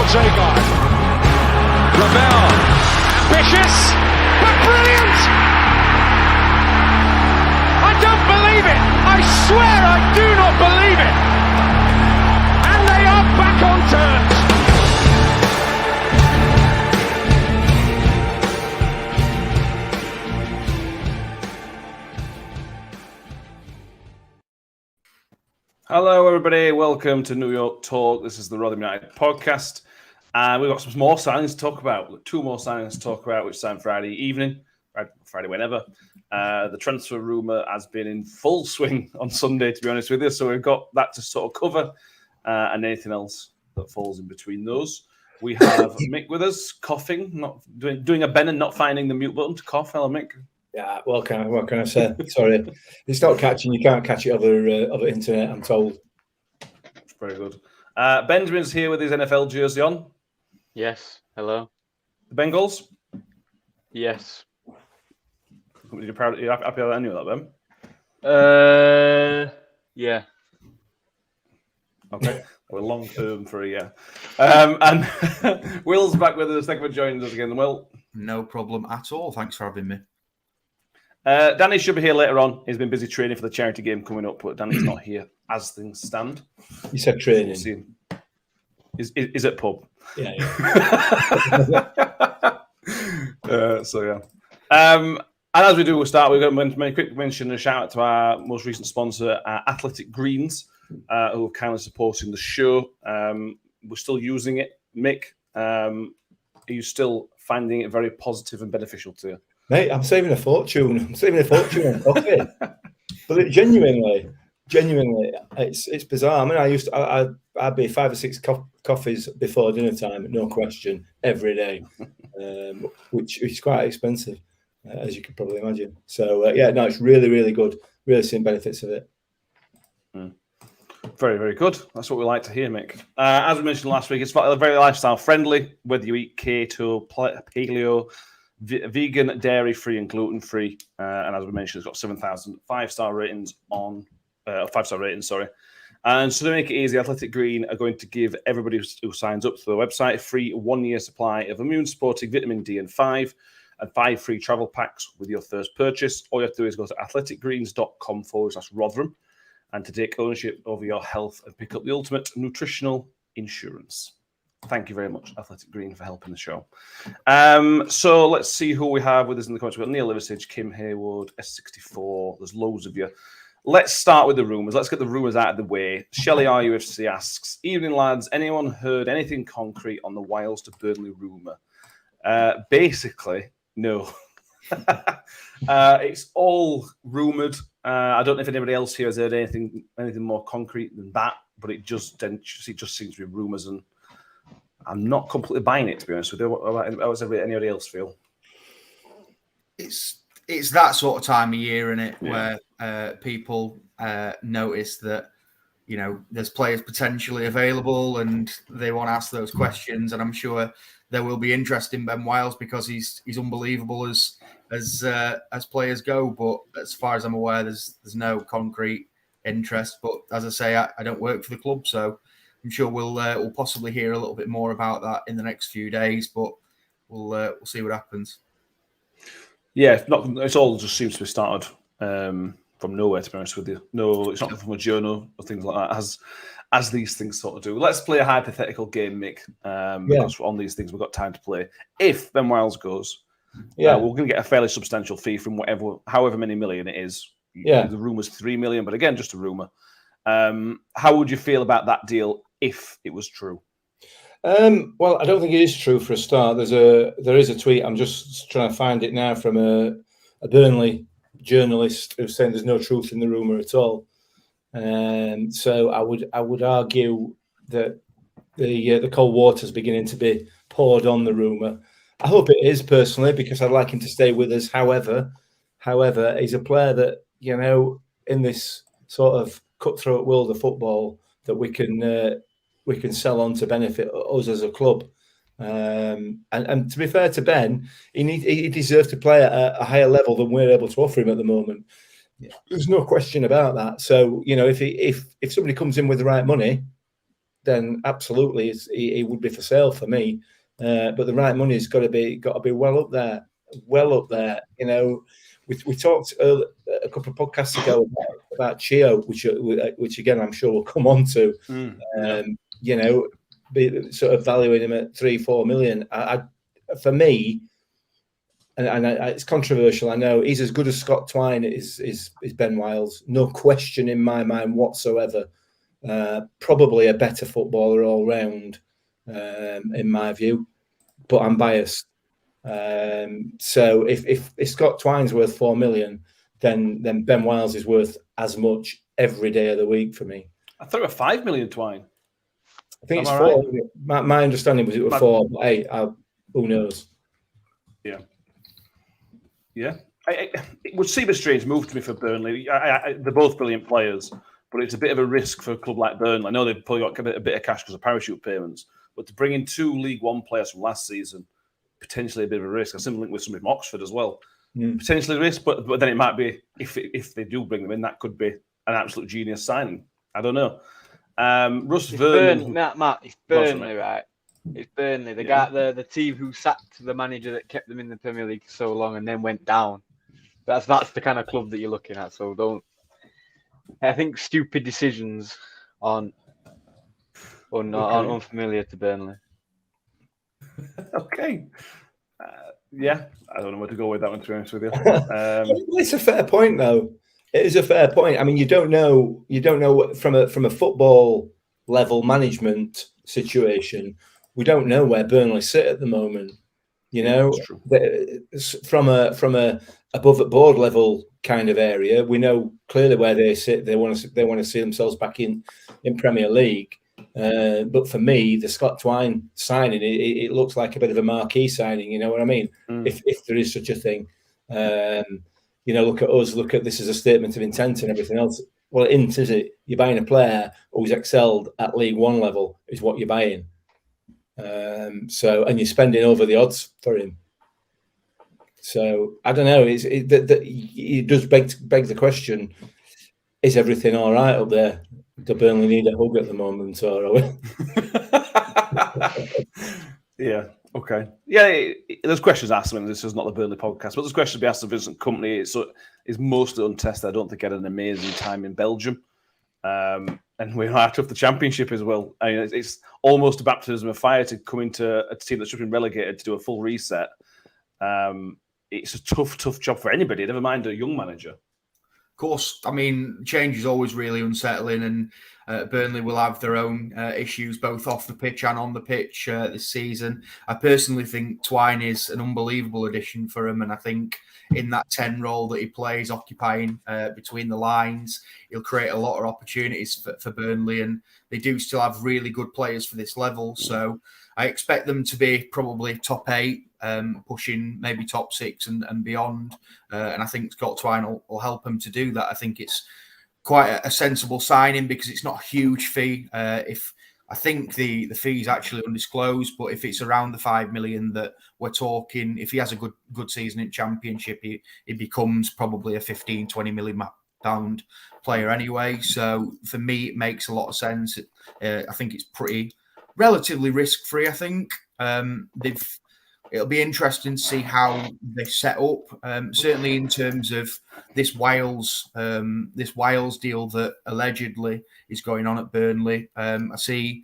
Odegaard. Ravel. Ambitious, but brilliant! I don't believe it! I swear I do not believe it! And they are back on terms! Hello, everybody. Welcome to New York Talk. This is the Rotherham United podcast. And we've got some more signings to talk about. Two more signings to talk about, which signed Friday evening, Friday whenever. The transfer rumour has been in full swing on Sunday, to be honest with you. So we've got that to sort of cover and anything else that falls in between those. We have Mick with us, coughing, not doing a Ben and not finding the mute button to cough. Hello, Mick. Yeah, what can I say? Sorry. It's not catching. You can't catch it over internet, I'm told. Very good. Benjamin's here with his NFL jersey on. Yes. Hello. The Bengals? Yes. You're happy that I knew that, Ben? Yeah. Okay. We're long term for a year. And Will's back with us. Thank you for joining us again. Will? No problem at all. Thanks for having me. Danny should be here later on. He's been busy training for the charity game coming up, but Danny's not here as things stand. You said training. Is at pub. Yeah. And as we do, we'll start. We're going to make a quick mention and a shout out to our most recent sponsor, Athletic Greens, who are kindly supporting the show. We're still using it. Mick, are you still finding it very positive and beneficial to you? Mate, I'm saving a fortune. on coffee. But genuinely, it's bizarre. I mean, I'd be 5 or 6 coffees before dinner time, no question, every day, which is quite expensive, as you can probably imagine. So, it's really, really good. Really seeing benefits of it. Very, very good. That's what we like to hear, Mick. As we mentioned last week, it's very lifestyle friendly, whether you eat keto, paleo, vegan, dairy-free, and gluten-free. And as we mentioned, it's got 7,000 5-star ratings on 5-star ratings. Sorry. And so to make it easy, Athletic Green are going to give everybody who signs up to the website a free 1-year supply of immune-supporting vitamin D and 5 and 5 free travel packs with your first purchase. All you have to do is go to athleticgreens.com/Rotherham and to take ownership over your health and pick up the ultimate nutritional insurance. Thank you very much, Athletic Green, for helping the show. So let's see who we have with us in the comments. We've got Neil Liversidge, Kim Haywood, S64. There's loads of you. Let's start with the rumours. Let's get the rumours out of the way. Shelley RUFC asks, evening, lads. Anyone heard anything concrete on the Wiles to Burnley rumour? Basically, no. It's all rumoured. I don't know if anybody else here has heard anything more concrete than that, but it just seems to be rumours, and I'm not completely buying it, to be honest with you. How does anybody else feel? It's that sort of time of year, isn't it, where people notice that, you know, there's players potentially available and they want to ask those questions. And I'm sure there will be interest in Ben Wiles because he's unbelievable as players go. But as far as I'm aware, there's no concrete interest. But as I say, I don't work for the club, so I'm sure we'll possibly hear a little bit more about that in the next few days. But we'll see what happens. Yeah, it's all just seems to be started from nowhere, to be honest with you. No, it's not from a journal or things like that, as these things sort of do. Let's play a hypothetical game, Mick, because on these things we've got time to play. If Ben Wiles goes, we're going to get a fairly substantial fee from however many million it is. Yeah, the rumour's 3 million, but again, just a rumour. How would you feel about that deal if it was true? Well, I don't think it is true for a start. There is a tweet. I'm just trying to find it now from a Burnley journalist who's saying there's no truth in the rumour at all. So I would argue that the cold water's beginning to be poured on the rumour. I hope it is, personally, because I'd like him to stay with us. However, he's a player that, you know, in this sort of cutthroat world of football, that we can sell on to benefit us as a club. And to be fair to Ben, he deserves to play at a higher level than we're able to offer him at the moment. There's no question about that. So, you know, if somebody comes in with the right money, then absolutely he would be for sale for me. But the right money's got to be well up there. You know, we talked a couple of podcasts ago about Chio, which again I'm sure we'll come on to. You know, sort of valuing him at 3-4 million. For me, and it's controversial, I know, he's as good as Scott Twine is Ben Wiles, no question in my mind whatsoever. Probably a better footballer all round, in my view, but I'm biased. So if Scott Twine's worth 4 million, then Ben Wiles is worth as much every day of the week for me. I thought it was 5 million, Twine. I think it's 4. Right? My understanding was it was 4, but hey, who knows? Yeah. It would seem a strange move to me for Burnley. They're both brilliant players, but it's a bit of a risk for a club like Burnley. I know they've probably got a bit of cash because of parachute payments, but to bring in 2 League One players from last season, potentially a bit of a risk. I similar link with somebody from Oxford as well. Potentially a risk, but then it might be, if they do bring them in, that could be an absolute genius signing. I don't know. Russ Vernon. Matt, it's Burnley, right? It's Burnley, the team who sacked the manager that kept them in the Premier League so long and then went down. That's the kind of club that you're looking at. So don't. I think stupid decisions aren't unfamiliar to Burnley. Okay. Yeah, I don't know where to go with that one, to be honest with you. It's a fair point, though. It is a fair point. I mean, you don't know from a football level management situation. We don't know where Burnley sit at the moment. You know, from a above board level kind of area, we know clearly where they sit. They want to see themselves back in Premier League. But for me, the Scott Twine signing, it looks like a bit of a marquee signing. You know what I mean? If there is such a thing. You know, look at us. Look at this as a statement of intent and everything else. Well, it isn't, is it? You're buying a player who's excelled at League One level is what you're buying. And you're spending over the odds for him. So I don't know. It does beg the question: is everything all right up there? Do Burnley need a hug at the moment, or are we? Yeah. Okay. Yeah. There's questions asked. I mean, this is not the Burnley podcast, but there's questions to be asked of Vincent Kompany. It's mostly untested. I don't think he had an amazing time in Belgium. And we're out of the Championship as well. I mean, it's almost a baptism of fire to come into a team that's just been relegated to do a full reset. It's a tough job for anybody, never mind a young manager. Of course, I mean, change is always really unsettling, and Burnley will have their own issues both off the pitch and on the pitch this season. I personally think Twine is an unbelievable addition for him, and I think in that 10 role that he plays, occupying between the lines, he'll create a lot of opportunities for Burnley, and they do still have really good players for this level. So I expect them to be probably top 8, pushing maybe top 6 and beyond. And I think Scott Twine will help them to do that. I think it's quite a sensible signing because it's not a huge fee. I think the fee is actually undisclosed, but if it's around the 5 million that we're talking, if he has a good season in Championship, he becomes probably a 15-20 million pound player anyway. So for me, it makes a lot of sense. I think it's pretty relatively risk free. I think it'll be interesting to see how they set up. Certainly in terms of this Wiles deal that allegedly is going on at Burnley. I see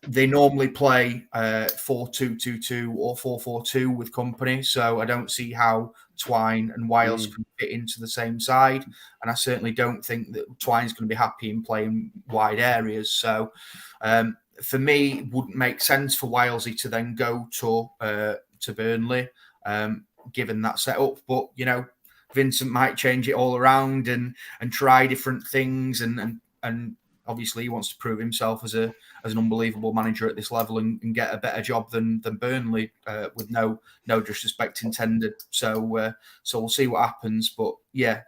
they normally play 4-2-2-2 or 4-4-2 with Kompany, so I don't see how Twine and Wiles can fit into the same side, and I certainly don't think that Twine's going to be happy in playing wide areas. So for me, it wouldn't make sense for Wilesy to then go to Burnley, given that setup. But you know, Vincent might change it all around and try different things, and obviously he wants to prove himself as an unbelievable manager at this level and get a better job than Burnley, with no disrespect intended. So we'll see what happens. But yeah,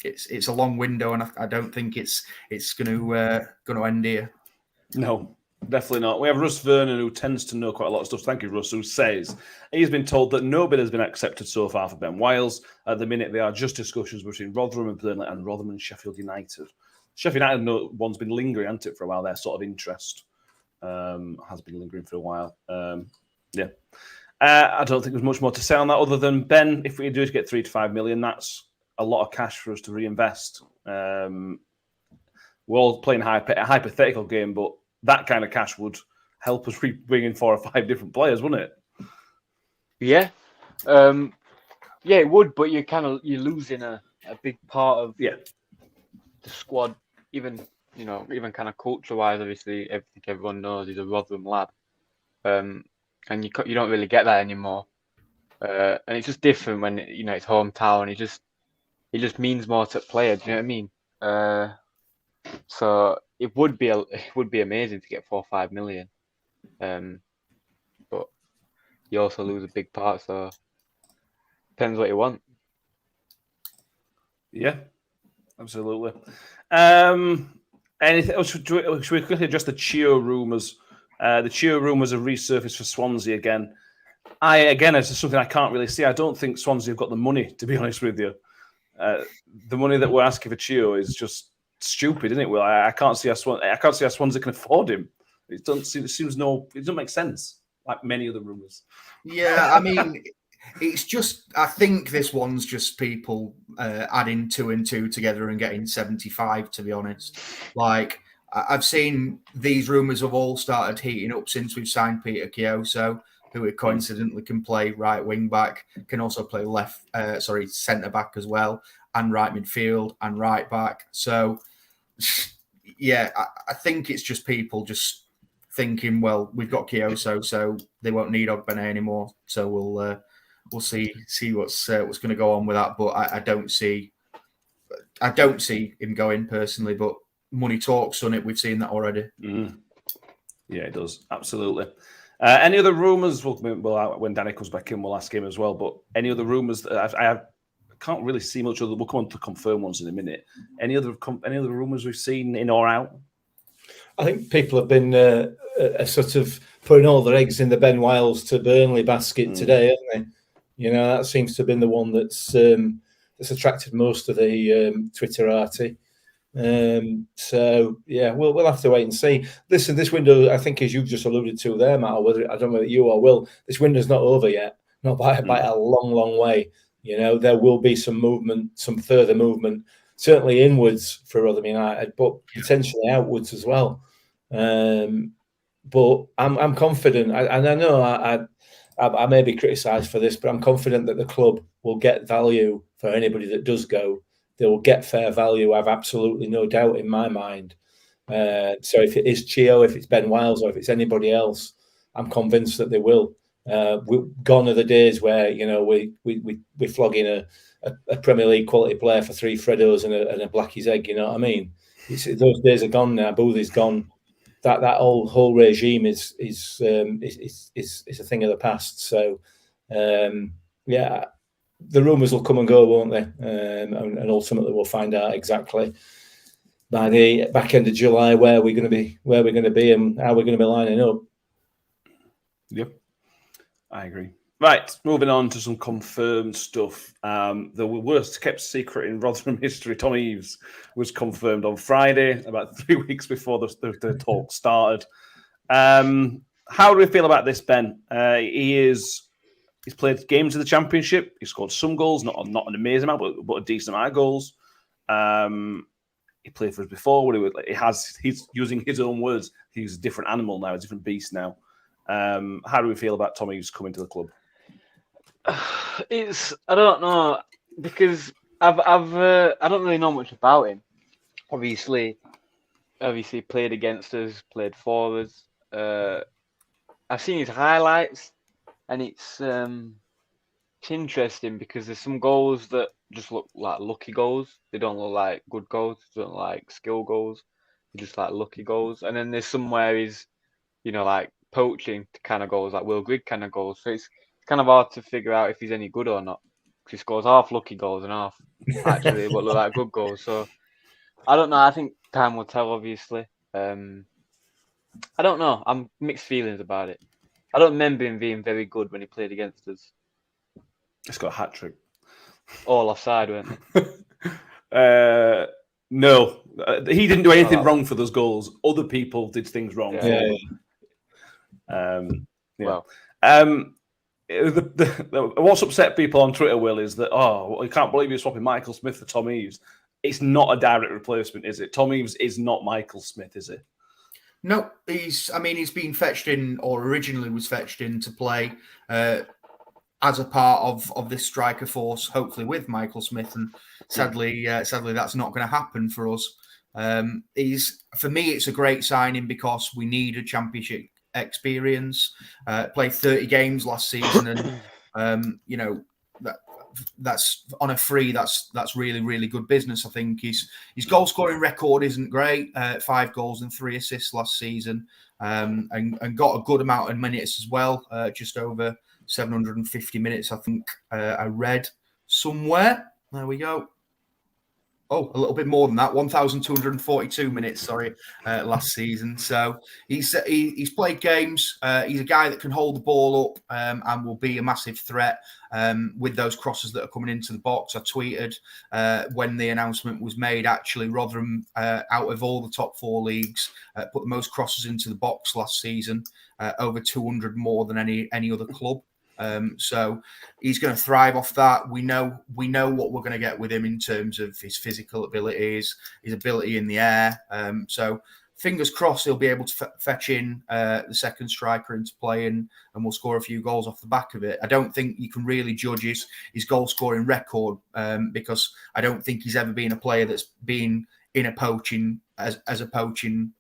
it's a long window, and I don't think it's going to end here. No, definitely not. We have Russ Vernon, who tends to know quite a lot of stuff. Thank you, Russ, who says he's been told that no bid has been accepted so far for Ben Wiles. At the minute, there are just discussions between Rotherham and Burnley and Rotherham and Sheffield United. Sheffield United one's been lingering, hasn't it, for a while? Their sort of interest has been lingering for a while. Yeah. I don't think there's much more to say on that other than, Ben, if we do get 3 to 5 million, that's a lot of cash for us to reinvest. We're all playing a hypothetical game, but that kind of cash would help us bring in 4 or 5 different players, wouldn't it? Yeah. Yeah, it would, but you're losing a big part of the squad, even kind of culture-wise. Obviously, everyone knows he's a Rotherham lad. And you don't really get that anymore, and it's just different when it's hometown. It just means more to players. Do you know what I mean? So it would be amazing to get 4 or 5 million, but you also lose a big part. So depends what you want. Yeah, absolutely. Anything? Should we quickly address the Chio rumours? The Chio rumours have resurfaced for Swansea again. It's something I can't really see. I don't think Swansea have got the money, to be honest with you. The money that we're asking for Chio is just stupid, isn't it? Well, I can't see how Swansea can afford him. It doesn't make sense, like many other rumours. Yeah, I mean, it's just, I think this one's just people adding 2 and 2 together and getting 75, to be honest. Like, I've seen these rumours have all started heating up since we've signed Peter Kioso, who coincidentally can play right wing back, can also play centre back as well, and right midfield and right back. So, yeah, I think it's just people just thinking, well, we've got Kioso, so they won't need Ogbene anymore. So we'll see what's going to go on with that. But I don't see him going personally, but money talks on it. We've seen that already. Mm. Yeah, it does. Absolutely. Any other rumours? Well, when Danny comes back in, we'll ask him as well. But any other rumours that I can't really see much other. We'll come on to confirm ones in a minute. Any other rumours we've seen in or out? I think people have been sort of putting all their eggs in the Ben Wiles to Burnley basket today, haven't they? That seems to have been the one that's attracted most of the Twitterati. So yeah, we'll have to wait and see. Listen, this window, I think, as you've just alluded to there, Matt, or I don't know whether you or Will, this window's not over yet, not by a long way. There will be some movement, some further movement, certainly inwards for Rotherham United, but potentially outwards as well. But I'm confident, and I know I may be criticised for this, but I'm confident that the club will get value for anybody that does go. They will get fair value. I've absolutely no doubt in my mind. So if it is Chio, if it's Ben Wiles, or if it's anybody else, I'm convinced that they will. Gone are the days where we're flogging a Premier League quality player for 3 Freddos and a Blackie's egg. You know what I mean? Those days are gone now. Boothie's gone. That whole regime is a thing of the past. So yeah. The rumours will come and go, won't they? And ultimately, we'll find out exactly by the back end of July where we're going to be, and how we're going to be lining up. Yep, I agree. Right, moving on to some confirmed stuff. The worst kept secret in Rotherham history, Tom Eaves, was confirmed on Friday, about 3 weeks before the talk started. How do we feel about this, Ben? He's played games in the Championship. He scored some goals, not an amazing amount, but a decent amount of goals. He played for us before. He's using his own words. He's a different animal now, a different beast now. How do we feel about Tommy coming to the club? I don't know, because I don't really know much about him. Obviously played against us, played for us. I've seen his highlights. And it's interesting because there's some goals that just look like lucky goals. They don't look like good goals. They don't look like skill goals. They're just like lucky goals. And then there's somewhere he's, like poaching kind of goals, like Will Grigg kind of goals. So it's kind of hard to figure out if he's any good or not. Because he scores half lucky goals and half actually what look like good goals. So I don't know. I think time will tell, obviously. I don't know. I'm mixed feelings about it. I don't remember him being very good when he played against us. He's got a hat-trick. All offside, weren't they? No, he didn't do anything wrong for those goals. Other people did things wrong. Yeah. Well, Well, what's upset people on Twitter, Will, is that I can't believe you're swapping Michael Smith for Tom Eaves. It's not a direct replacement, is it? Tom Eaves is not Michael Smith, is it? No, he's been fetched in, or originally was fetched in to play as a part of this striker force, hopefully with Michael Smith, and sadly that's not going to happen for us. For me, it's a great signing because we need a championship experience. Played 30 games last season, and that's on a free. That's really, really good business. I think his goal scoring record isn't great. 5 goals and 3 assists last season, and got a good amount of minutes as well. Just over 750 minutes, I think. I read somewhere. There we go. Oh, a little bit more than that, 1,242 minutes, last season. So he's played games. He's a guy that can hold the ball up and will be a massive threat with those crosses that are coming into the box. I tweeted when the announcement was made, actually, Rotherham, out of all the top 4 leagues, put the most crosses into the box last season, over 200 more than any other club. So he's going to thrive off that. We know what we're going to get with him in terms of his physical abilities, his ability in the air. So fingers crossed he'll be able to fetch in the second striker into play and we'll score a few goals off the back of it. I don't think you can really judge his goal scoring record because I don't think he's ever been a player that's been in a poaching as a poaching.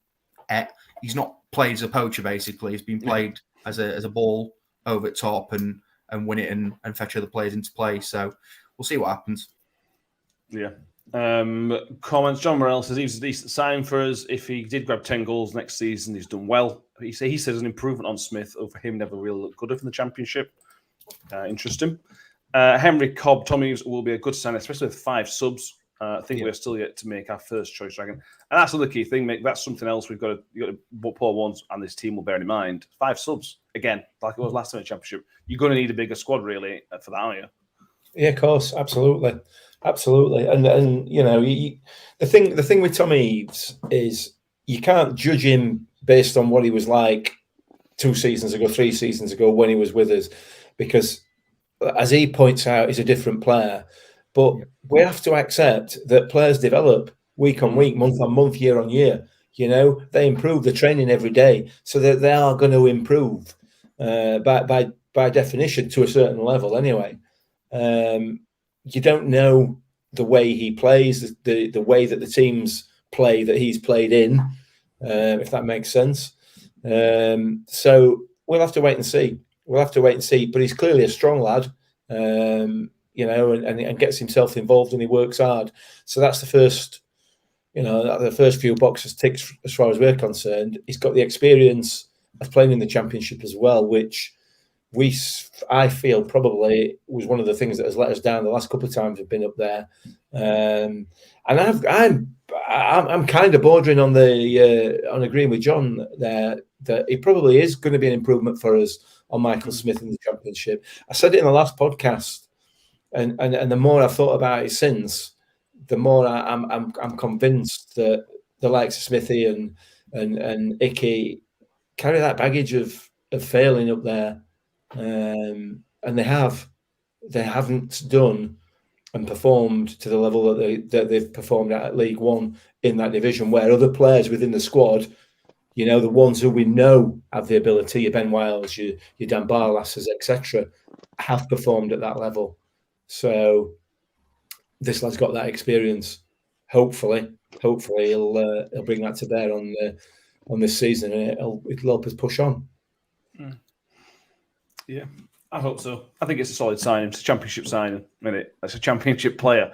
He's not played as a poacher basically. He's been played as a ball over top and win it and fetch other players into play. So we'll see what happens. Yeah. Comments. John Morrell says he's a decent sign for us. If he did grab 10 goals next season, he's done well. He says an improvement on Smith over him never really looked good in the Championship. Interesting. Henry Cobb, Tom Eaves will be a good sign, especially with 5 subs. I think we're still yet to make our first choice dragon. And that's another key thing, mate. That's something else you've got to Paul Wons and this team will bear in mind. 5 subs. Again, like it was last time in the Championship. You're going to need a bigger squad, really, for that, aren't you? Yeah, of course. Absolutely. And you know, the thing with Tom Eaves is you can't judge him based on what he was like 2 seasons ago, 3 seasons ago when he was with us, because as he points out, he's a different player. But we have to accept that players develop week on week, month on month, year on year. You know, they improve the training every day, so that they are going to improve by definition to a certain level. Anyway, you don't know the way he plays, the way that the teams play that he's played in, if that makes sense. So we'll have to wait and see. But he's clearly a strong lad. You know, and gets himself involved and he works hard. So that's the first, the first few boxes ticked as far as we're concerned. He's got the experience of playing in the Championship as well, which I feel probably was one of the things that has let us down the last couple of times we've been up there. And I'm kind of bordering on on agreeing with John there that it probably is going to be an improvement for us on Michael Smith in the Championship. I said it in the last podcast. And the more I've thought about it since, the more I'm convinced that the likes of Smithy and Icky carry that baggage of failing up there, and they haven't done and performed to the level that they've performed at League One in that division, where other players within the squad, you know, the ones who we know have the ability, your Ben Wiles, your Dan Barlasses, etc., have performed at that level. So this lad's got that experience. Hopefully he'll bring that to bear on this season, and it'll help us push on. Yeah, I hope so. I think it's a solid signing. It's a Championship signing. It's a Championship player.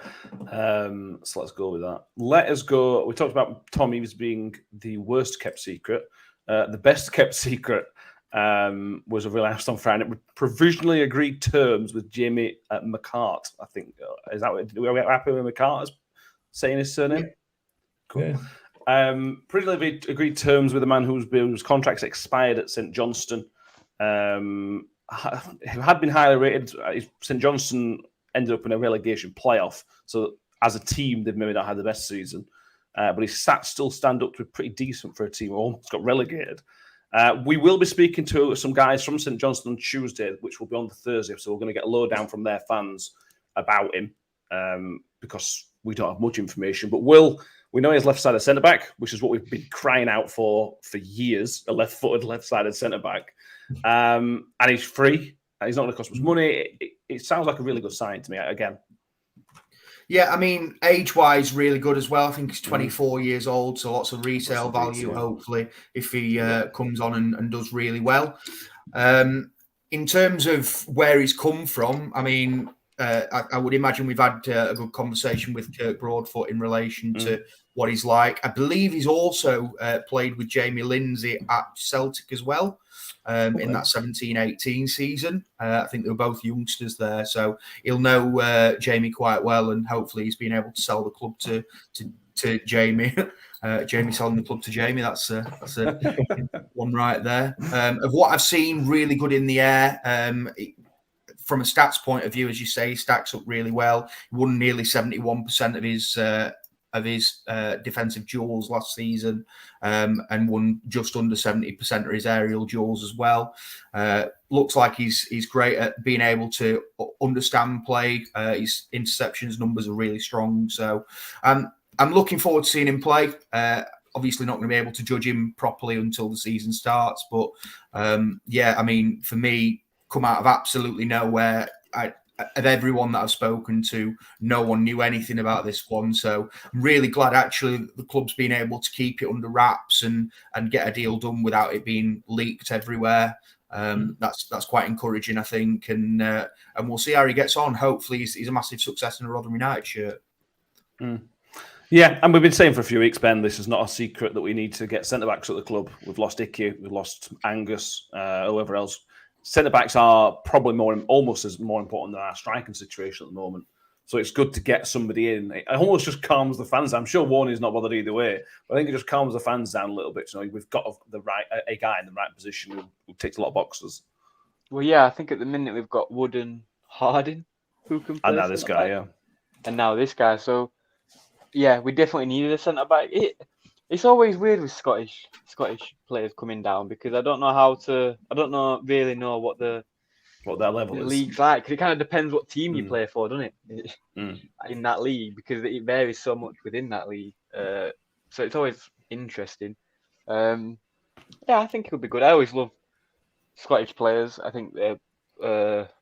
So let's go with that. Let us go. We talked about Tom Eaves being the worst kept secret. The best kept secret was announced on Friday with provisionally agreed terms with Jamie McCart. I think is that what we happy with McCart saying his surname? Yeah. Cool. Yeah. Provisionally agreed terms with a man whose contract's expired at St Johnstone. Had been highly rated. St Johnstone ended up in a relegation playoff, so as a team they've maybe not had the best season. but his stats still stand up to be pretty decent for a team who almost got relegated. We will be speaking to some guys from St Johnstone on Tuesday, which will be on the Thursday. So we're going to get a lowdown from their fans about him because we don't have much information. But we know he's left-sided centre-back, which is what we've been crying out for years, a left-footed, left-sided centre-back. And he's free. He's not going to cost much money. It sounds like a really good sign to me, again. Yeah, I mean, age-wise, really good as well. I think he's 24 years old, so lots of resale value, hopefully, if he comes on and does really well. In terms of where he's come from, I mean, I would imagine we've had a good conversation with Kirk Broadfoot in relation to what he's like. I believe he's also played with Jamie Lindsay at Celtic as well. In that 17-18 season. I think they were both youngsters there, so he'll know Jamie quite well, and hopefully he's been able to sell the club to Jamie. Jamie selling the club to Jamie, that's a one right there. Of what I've seen, really good in the air. From a stats point of view, as you say, he stacks up really well. He won nearly 71% of his defensive duels last season, and won just under 70% of his aerial duels as well. Looks like he's great at being able to understand play. His interceptions numbers are really strong. So I'm looking forward to seeing him play. Obviously not going to be able to judge him properly until the season starts. But yeah, I mean, for me, come out of absolutely nowhere. Of everyone that I've spoken to, no one knew anything about this one. So I'm really glad actually the club's been able to keep it under wraps and get a deal done without it being leaked everywhere. That's quite encouraging, I think. And we'll see how he gets on. Hopefully he's a massive success in a Rotherham United shirt. Yeah, and we've been saying for a few weeks, Ben, this is not a secret that we need to get centre-backs at the club. We've lost Icky, we've lost Angus, whoever else. Centre-backs are probably almost as more important than our striking situation at the moment. So it's good to get somebody in. It almost just calms the fans down. I'm sure Warney's not bothered either way, but I think it just calms the fans down a little bit. So we've got a guy in the right position who ticks a lot of boxes. Well, yeah, I think at the minute we've got Wood and Harding who can play. And now this guy, yeah. And now this guy. So, yeah, we definitely needed a centre-back. It's always weird with Scottish players coming down because I don't really know what their level is. League's like. Cause it kind of depends what team you play for, doesn't it? In that league, because it varies so much within that league. So it's always interesting. Yeah, I think it would be good. I always love Scottish players. I think they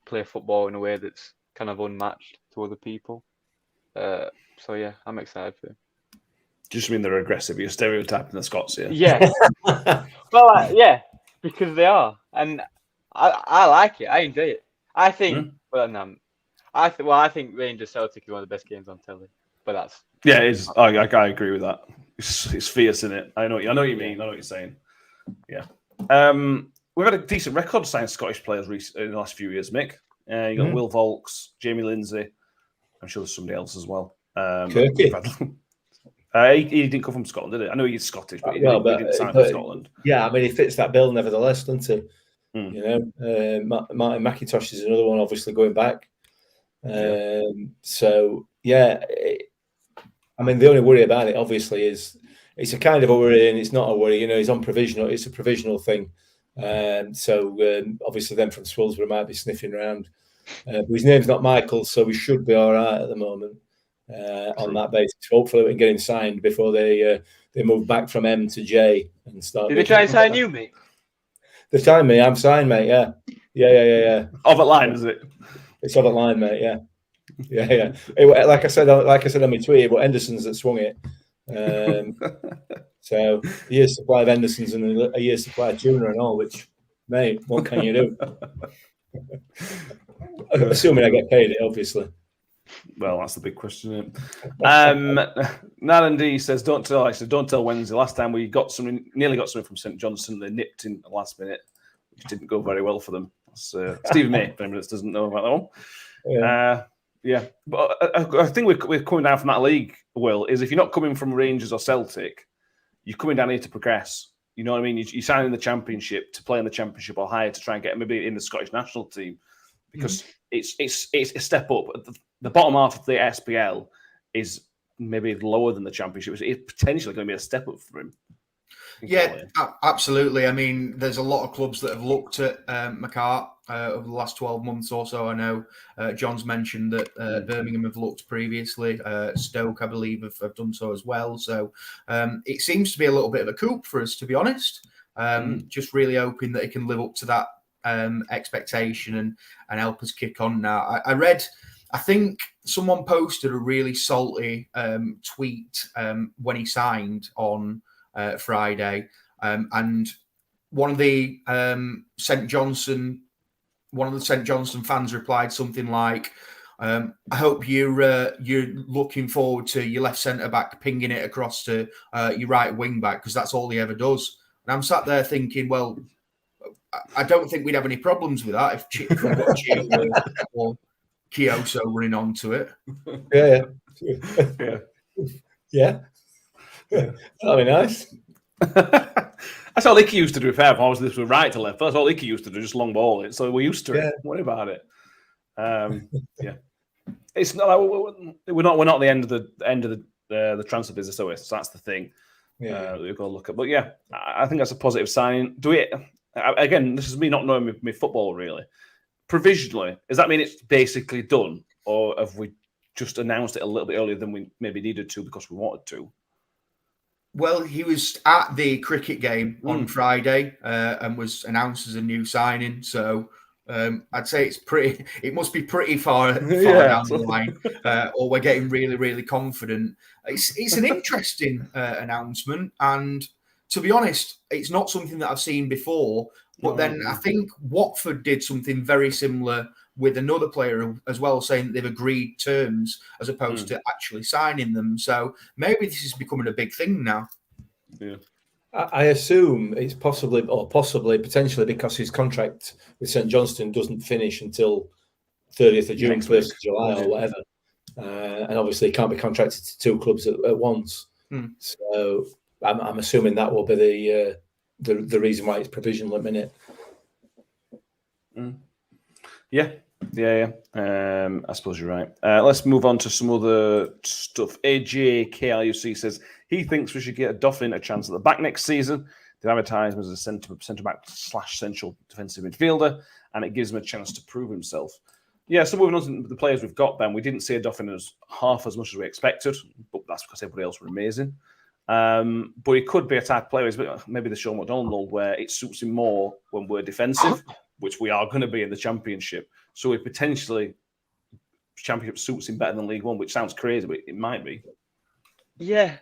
play football in a way that's kind of unmatched to other people. So yeah, I'm excited for it. Just mean they're aggressive. You're stereotyping the Scots here. Yeah. Well, yeah, because they are, and I like it. I enjoy it. I think. Well, no. I think Rangers Celtic is one of the best games on telly. But that's it is. I agree with that. It's fierce, isn't it? I know what you mean. I know what you're saying. Yeah. We've had a decent record of signing Scottish players in the last few years, Mick. You got Will Vaulks, Jamie Lindsay. I'm sure there's somebody else as well. Kirky. He didn't come from Scotland, did he? I know he's Scottish, but he didn't sign for Scotland. Yeah, I mean, he fits that bill nevertheless, doesn't he? You know, Martin McIntosh is another one, obviously, going back. So, yeah, I mean, the only worry about it, obviously, is it's a kind of a worry and it's not a worry. You know, he's on provisional. It's a provisional thing. So, obviously, them from Swillsborough might be sniffing around. But his name's not Michael, so we should be all right at the moment. On that basis, hopefully we can get him signed before they move back from M to J and start. Did they try and sign you, mate? They've signed me. I'm signed, mate. Yeah. Off at line, is it? It's off at line, mate. Yeah. Like I said on my tweet, but Henderson's that swung it. So a year's supply of Henderson's and a year's supply of tuna and all. Which, mate, what can you do? Assuming I get paid it, obviously. Well, that's the big question, isn't it? Naran D says, don't tell Wednesday. Last time we nearly got something from St Johnstone. They nipped in the last minute, which didn't go very well for them. Stephen May, for anyone that doesn't know about that one. Yeah. But I think we're coming down from that league, Will, is if you're not coming from Rangers or Celtic, you're coming down here to progress. You know what I mean? You sign in the Championship to play in the Championship or higher to try and get maybe in the Scottish national team because it's a step up. The bottom half of the SPL is maybe lower than the Championship. It's potentially going to be a step up for him. Yeah, absolutely. I mean, there's a lot of clubs that have looked at McCart over the last 12 months or so. I know John's mentioned that Birmingham have looked previously. Stoke, I believe, have done so as well. So it seems to be a little bit of a coup for us, to be honest. Just really hoping that it can live up to that expectation and help us kick on now. I think someone posted a really salty tweet when he signed on Friday, and one of the St Johnstone fans replied something like, "I hope you're looking forward to your left centre back pinging it across to your right wing back, because that's all he ever does." And I'm sat there thinking, well, I don't think we'd have any problems with that if we got Gio or Kyoso running onto it. Yeah. That'd be nice. That's all Icky used to do. Fair, obviously this was right to left. That's all Icky used to do, just long ball it. So we're used to it. Don't worry about it. Yeah, it's not. We're not at the end of the transfer business, so that's the thing. We've got to look at. But yeah, I think that's a positive sign. Again, this is me not knowing my football really. Provisionally, does that mean it's basically done, or have we just announced it a little bit earlier than we maybe needed to because we wanted to? Well, he was at the cricket game on Friday and was announced as a new signing. So I'd say it must be pretty far down the line, or we're getting really, really confident. It's an interesting announcement, and to be honest, it's not something that I've seen before. But then I think Watford did something very similar with another player as well, saying that they've agreed terms as opposed to actually signing them. So maybe this is becoming a big thing now. Yeah, I assume it's potentially because his contract with St Johnstone doesn't finish until 30th of June, 1st of July or whatever. And obviously he can't be contracted to two clubs at once. So I'm assuming that will be the reason why it's provisional at the minute. Yeah. I suppose you're right. Let's move on to some other stuff. AJ KLUC says he thinks we should get a Duffin a chance at the back next season. They advertise him as a centre back / central defensive midfielder, and it gives him a chance to prove himself. Yeah, so moving on to the players we've got, Ben, we didn't see a Duffin as half as much as we expected, but that's because everybody else were amazing. But he could be a type of player, maybe the Sean McDonald, where it suits him more when we're defensive, which we are going to be in the Championship. So it potentially Championship suits him better than League One, which sounds crazy, but it might be. Yeah,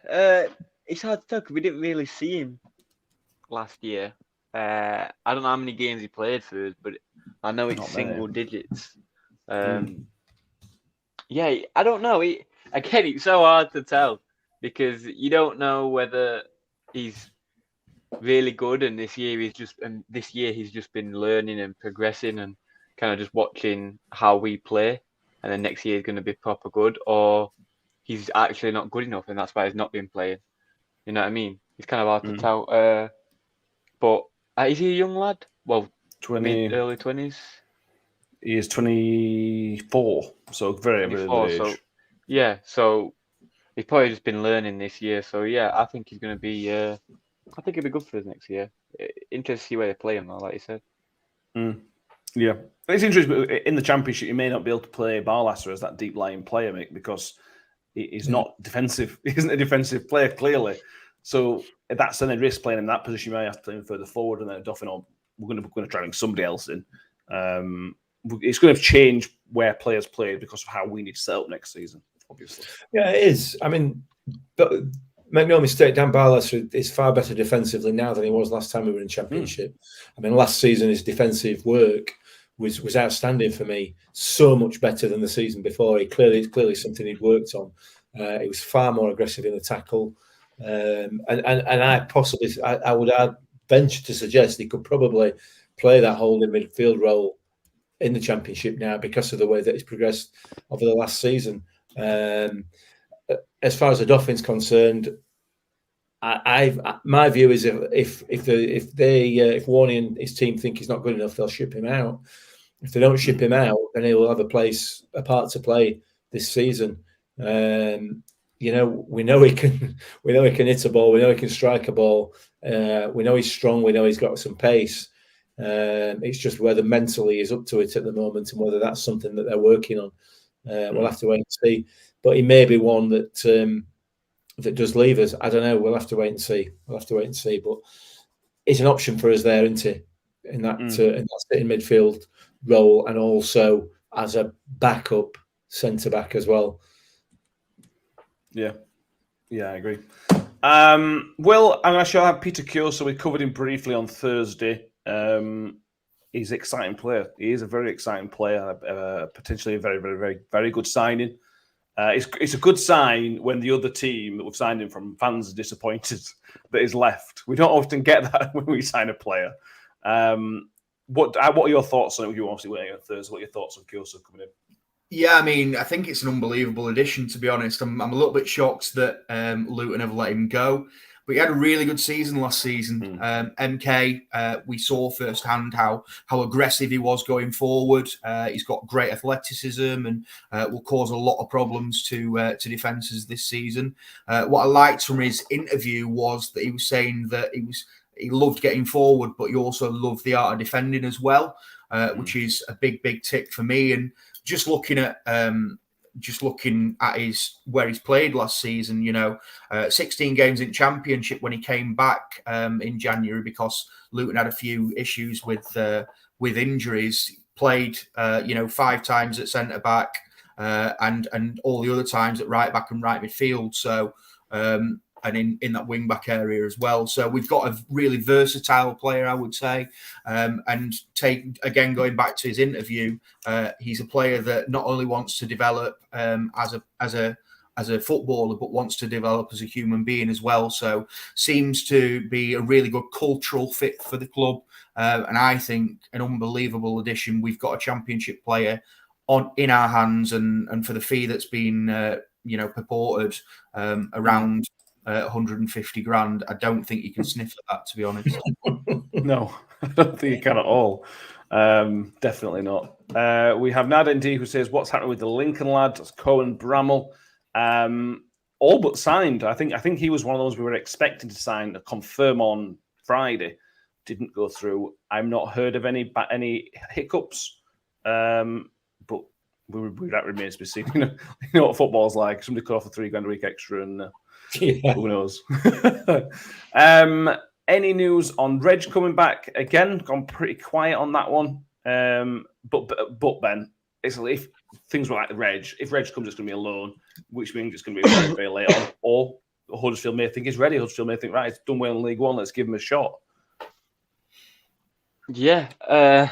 it's hard to tell because we didn't really see him last year. I don't know how many games he played for us, but I know it's single digits. Yeah, I don't know. Again, it's so hard to tell because you don't know whether he's really good, and this year he's just been learning and progressing and kind of just watching how we play, and then next year he's going to be proper good, or he's actually not good enough, and that's why he's not been playing. You know what I mean? It's kind of hard to tell. But is he a young lad? Well, early 20s. He is 24, so very, very age. So, yeah, so he's probably just been learning this year. So yeah, I think he's going to be. I think he'll be good for us next year. Interesting to see where they play him, though, like you said. Yeah, it's interesting. But in the Championship, you may not be able to play Barlasser as that deep lying player, Mick, because he's not defensive. He isn't a defensive player, clearly. So that's an risk playing in that position. You may have to play him further forward, and then Duffin, or we're going to try and bring somebody else in. It's going to change where players play because of how we need to set up next season, obviously. Yeah, it is. I mean, but make no mistake, Dan Barlasser is far better defensively now than he was last time we were in Championship. I mean, last season his defensive work was outstanding for me. So much better than the season before. It's clearly something he'd worked on. He was far more aggressive in the tackle, and I would venture to suggest he could probably play that holding midfield role in the Championship now because of the way that he's progressed over the last season. As far as the Dolphins concerned, my view is if Warney and his team think he's not good enough, they'll ship him out. If they don't ship him out, then he'll have a part to play this season. we know he can hit a ball. We know he can strike a ball. We know he's strong. We know he's got some pace. It's just whether mentally he's up to it at the moment and whether that's something that they're working on. We'll have to wait and see. But he may be one that does leave us. I don't know. We'll have to wait and see. But it's an option for us there, isn't it? In that sitting midfield role, and also as a backup centre back as well. Yeah, I agree. Well, I'm actually have Peter Kyo, so we covered him briefly on Thursday. He's an exciting player. He is a very exciting player, potentially a very, very, very, very good signing. It's a good sign when the other team that we've signed him from, fans are disappointed that he's left. We don't often get that when we sign a player. What are your thoughts on it? You obviously went on Thursday. What are your thoughts on Kyoso coming in? Yeah, I mean, I think it's an unbelievable addition, to be honest. I'm a little bit shocked that Luton have let him go. But he had a really good season last season. MK, we saw firsthand how aggressive he was going forward. He's got great athleticism and will cause a lot of problems to defences this season. What I liked from his interview was that he was saying that he loved getting forward, but he also loved the art of defending as well, which is a big tick for me. And just looking at where he's played last season, 16 games in Championship when he came back in January because Luton had a few issues with injuries. Played 5 times at centre back and all the other times at right back and right midfield. So and in that wing back area as well. So we've got a really versatile player, I would say. And going back to his interview, he's a player that not only wants to develop as a footballer, but wants to develop as a human being as well. So seems to be a really good cultural fit for the club. And I think an unbelievable addition. We've got a Championship player in our hands, and for the fee that's been purported around 150 grand, I don't think you can sniff at that, to be honest. No, I don't think you can at all. Definitely not. We have Nadine D who says, what's happening with the Lincoln lad? That's Cohen Bramall. All but signed. I think he was one of those we were expecting to sign, to confirm on Friday. Didn't go through. I've not heard of any hiccups. But that remains to be seen. You know what football's like. Somebody could offer $3 grand a week extra, and who knows? Any news on Reg coming back? Again, gone pretty quiet on that one. But Ben, if things were like Reg, if Reg comes, it's going to be a loan, which means it's going to be very, very late on. Or Huddersfield may think he's ready. Huddersfield may think, right, it's done well in League One. Let's give him a shot. Yeah. I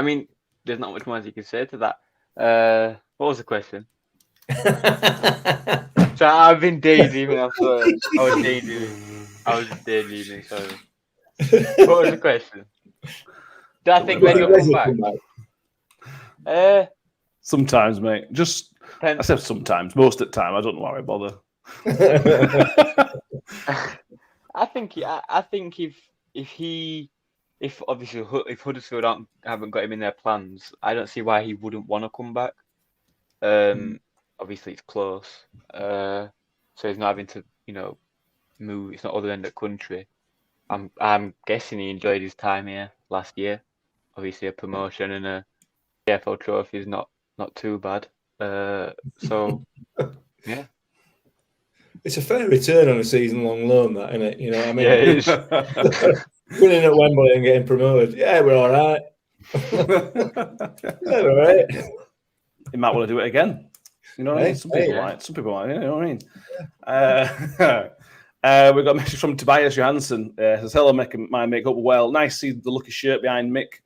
mean, there's not much more you can say to that. What was the question? So I've been daydreaming. I was daydreaming. Sorry. What was the question? Do I think Reg will come back? Sometimes, mate. Just I said sometimes. Most of the time, I don't know why I bother. I think if Huddersfield haven't got him in their plans, I don't see why he wouldn't want to come back. Obviously, it's close, so he's not having to, move. It's not other end of the country. I'm guessing he enjoyed his time here last year. Obviously, a promotion and a EFL trophy is not too bad. So, yeah. It's a fair return on a season-long loan, that, isn't it? You know what I mean? Yeah, it is. Winning at Wembley and getting promoted. Yeah, we're all right. Yeah, all right. He might want to do it again. You know what I mean? Some people might. You know what I mean? We've got a message from Tobias Johansson. Says, hello, Mick, my Mick. Hope well. Nice to see the lucky shirt behind Mick.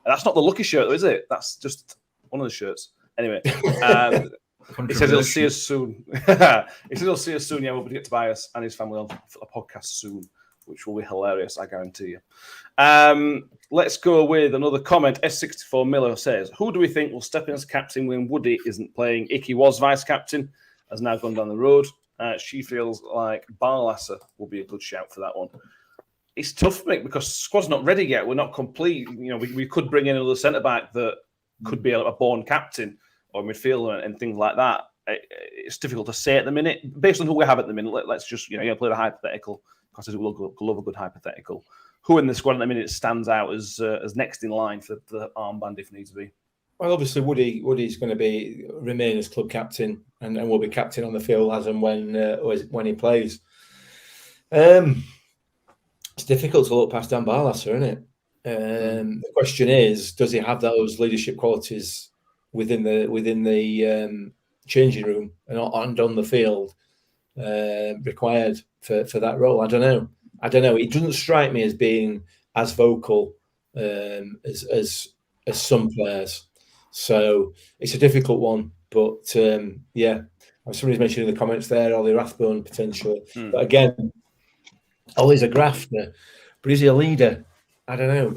That's not the lucky shirt, though, is it? That's just one of the shirts. Anyway, he says he'll see us soon. Yeah, we'll get Tobias and his family on a podcast soon, which will be hilarious, I guarantee you. Let's go with another comment. S64 Miller says, who do we think will step in as captain when Woody isn't playing? Icky was vice-captain, has now gone down the road. She feels like Barlasser will be a good shout for that one. It's tough, Mick, because the squad's not ready yet. We're not complete. We could bring in another centre-back that could be a born captain or midfielder and things like that. it's difficult to say at the minute. Based on who we have at the minute, let's just play the hypothetical, because I love a good hypothetical. Who in the squad at the minute stands out as next in line for the armband if needs to be? Well, obviously Woody's going to remain as club captain and will be captain on the field as and when he plays. It's difficult to look past Dan Barlasser, isn't it? The question is, does he have those leadership qualities within the changing room and on the field required for that role? I don't know. It doesn't strike me as being as vocal as some players. So it's a difficult one. But somebody's mentioned in the comments there, Ollie Rathbone potentially. But again, Ollie's a grafter, but is he a leader? I don't know.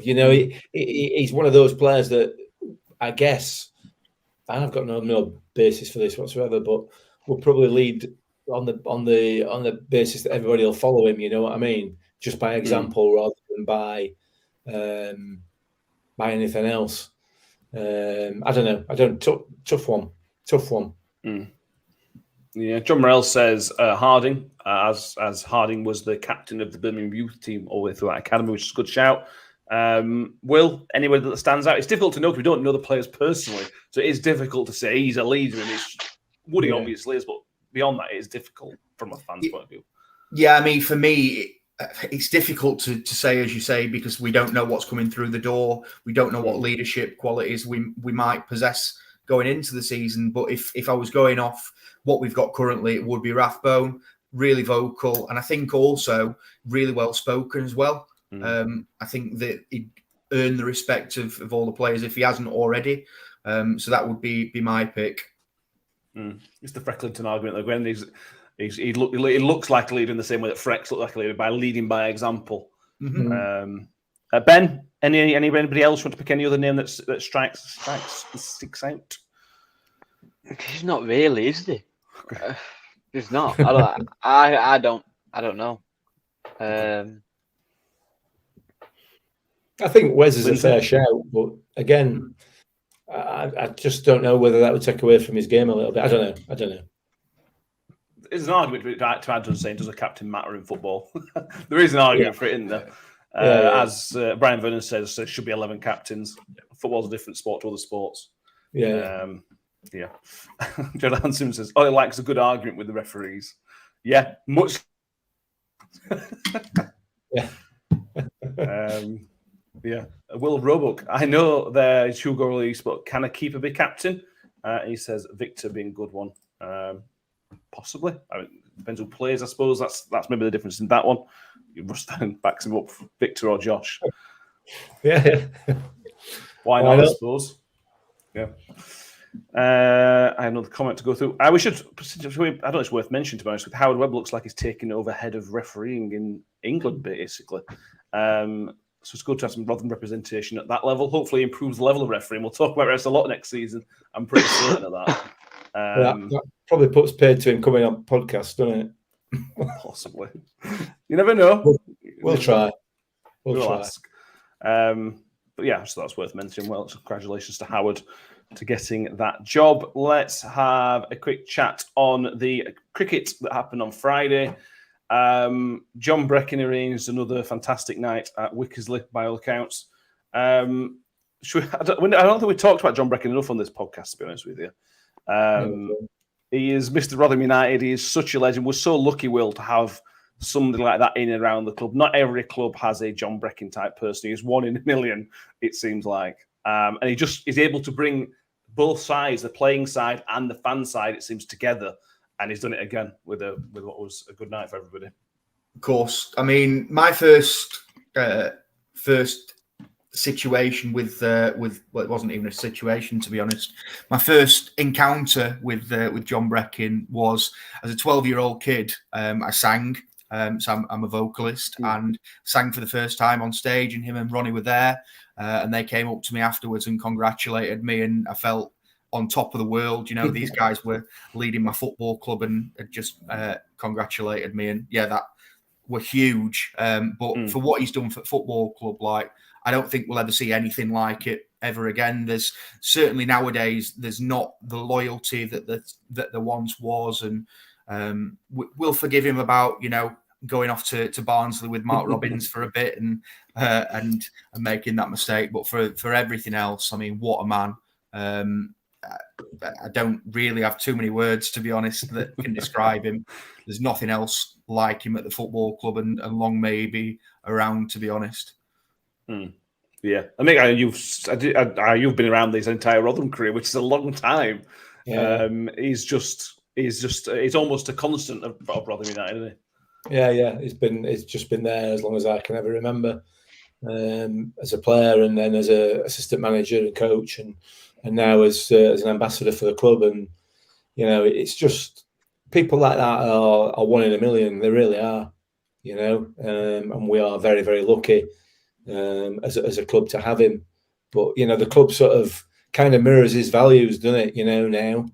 He's one of those players that I guess, and I've got no basis for this whatsoever, but will probably lead on the basis that everybody will follow him. You know what I mean? Just by example rather than by anything else. I don't know. Tough one. Yeah, John Morrell says Harding, as Harding was the captain of the Birmingham youth team all the way through that academy, which is a good shout. Will, anybody that stands out? It's difficult to know because we don't know the players personally, so it is difficult to say he's a leader, and it's Woody obviously is, but beyond that, it is difficult from a fan's point of view. Yeah, I mean, for me, it's difficult to say, as you say, because we don't know what's coming through the door. We don't know what leadership qualities we might possess going into the season. But if I was going off what we've got currently, it would be Rathbone, really vocal, and I think also really well spoken as well. I think that he'd earn the respect of all the players if he hasn't already. So that would be my pick. It's the Frecklington argument though. When he looks like a leader in the same way that Frex looked like a leader by leading by example. Ben, anybody else want to pick any other name that sticks out? He's not really, is he? He's not. I don't know. I think Wes is a fair shout, but again, I just don't know whether that would take away from his game a little bit. I don't know. There's an argument to add to saying, does a captain matter in football? There is an argument for it, isn't there? As Brian Vernon says, there should be 11 captains. Football's a different sport to other sports. Yeah. John Hanson says, he likes a good argument with the referees. Yeah, much. Will Roebuck, I know there's Hugo release, but can a keeper be captain? He says Victor being a good one. Possibly. I mean, depends who plays, I suppose. That's maybe the difference in that one. Rustan backs him up, Victor or Josh. Yeah. Why not, I suppose. Yeah. I have another comment to go through. I don't know, it's worth mentioning, to be honest, with Howard Webb looks like he's taking over head of refereeing in England, basically. So it's good to have some Rotherham representation at that level. Hopefully improves the level of refereeing. We'll talk about it a lot next season. I'm pretty certain of that. That probably puts paid to him coming on podcast, doesn't it? Possibly. You never know. We'll try. We'll ask. But yeah, so that's worth mentioning. Well, congratulations to Howard to getting that job. Let's have a quick chat on the cricket that happened on Friday. John Breckin arranged another fantastic night at Wickersley, by all accounts. I don't think we talked about John Breckin enough on this podcast, to be honest with you. He is Mr. Rotherham United. He is such a legend. We're so lucky, Will, to have somebody like that in and around the club. Not every club has a John Breckin type person. He's one in a million, it seems like. And he just is able to bring both sides, the playing side and the fan side, it seems, together. And he's done it again with what was a good night for everybody. Of course. I mean, my first situation with well, it wasn't even a situation, to be honest. My first encounter with John Breckin was as a 12-year-old kid. I sang. So I'm a vocalist and sang for the first time on stage, and him and Ronnie were there, and they came up to me afterwards and congratulated me, and I felt on top of the world. You know, these guys were leading my football club and had just congratulated me, and yeah, that were huge. But for what he's done for football club, like, I don't think we'll ever see anything like it ever again. There's certainly nowadays there's not the loyalty that there once was, and we'll forgive him about going off to Barnsley with Mark Robbins for a bit and making that mistake. But for everything else, I mean, what a man. I don't really have too many words, to be honest, that can describe him. There's nothing else like him at the football club, and long may he be around, to be honest. Yeah, I mean, you've been around this entire Rotherham career, which is a long time. Yeah. He's almost a constant of Rotherham United, isn't he? Yeah. It's just been there as long as I can ever remember. As a player, and then as an assistant manager and coach, and now as an ambassador for the club. And it's just people like that are one in a million. They really are, and we are very, very lucky as a club to have him. But the club sort of kind of mirrors his values, doesn't it? Now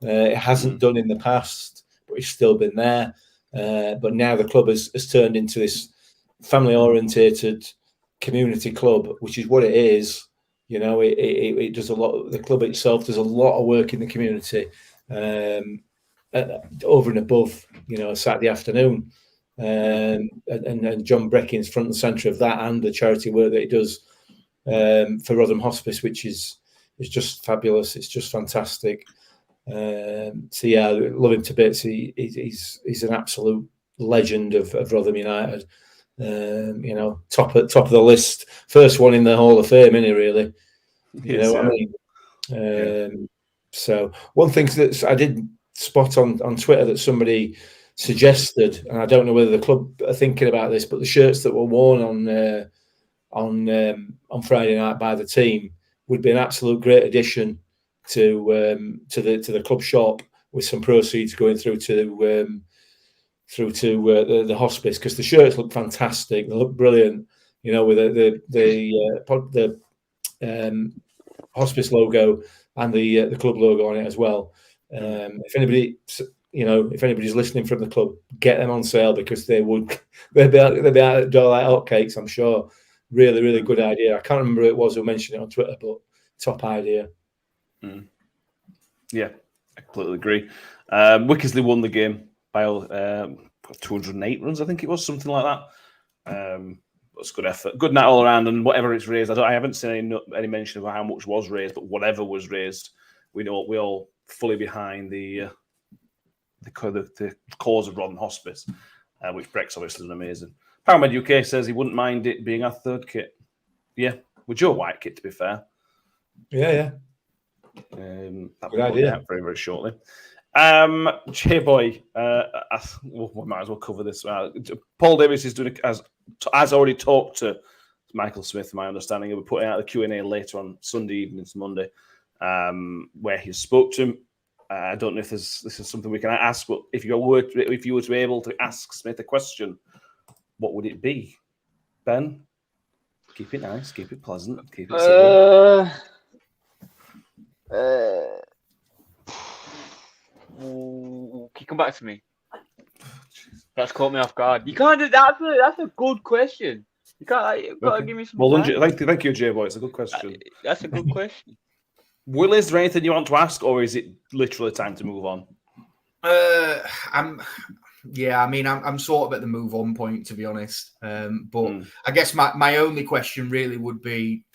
it hasn't done in the past, but it's still been there. But now the club has turned into this family orientated community club, which is what it is. It does a lot. The club itself does a lot of work in the community, over and above, a Saturday afternoon, and John Breckin's front and centre of that, and the charity work that he does for Rotherham Hospice, which is just fabulous. It's just fantastic. So yeah, I love him to bits. He's an absolute legend of Rotherham United. Top of the list, first one in the Hall of Fame, isn't he? Really, what I mean. So one thing that I did spot on Twitter that somebody suggested, and I don't know whether the club are thinking about this, but the shirts that were worn on Friday night by the team would be an absolute great addition to the club shop, with some proceeds going through to the hospice, because the shirts look fantastic. They look brilliant, with the hospice logo and the club logo on it as well. If anybody's listening from the club, get them on sale, because they'd be out the door like hotcakes, I'm sure. Really, really good idea. I can't remember who it was who mentioned it on Twitter, but top idea. Yeah, I completely agree. Wickersley won the game by 208 runs, I think it was, something like that. It's good effort, good night all around, and whatever it's raised, I haven't seen any mention of how much was raised, but whatever was raised, we all fully behind the cause of Rotherham Hospice, which Breck's obviously done amazing. Paramed UK says he wouldn't mind it being our third kit. Yeah, with your white kit, to be fair. Yeah. That good idea. Out very, very shortly. J-Boy, we might as well cover this. Paul Davis is doing, has already talked to Michael Smith, my understanding. He'll be putting out the Q&A later on Sunday evening to Monday, where he spoke to him. I don't know if this is something we can ask, but if you were to be able to ask Smith a question, what would it be? Ben? Keep it nice, keep it pleasant, keep it civil. Can you come back to me? That's caught me off guard. You can't do that. That's a good question. You can't. You've got to give me some. Well, thank you, J-Boy. It's a good question. That's a good question. Will, is there anything you want to ask, or is it literally time to move on? I'm sort of at the move on point, to be honest. But I guess my only question really would be,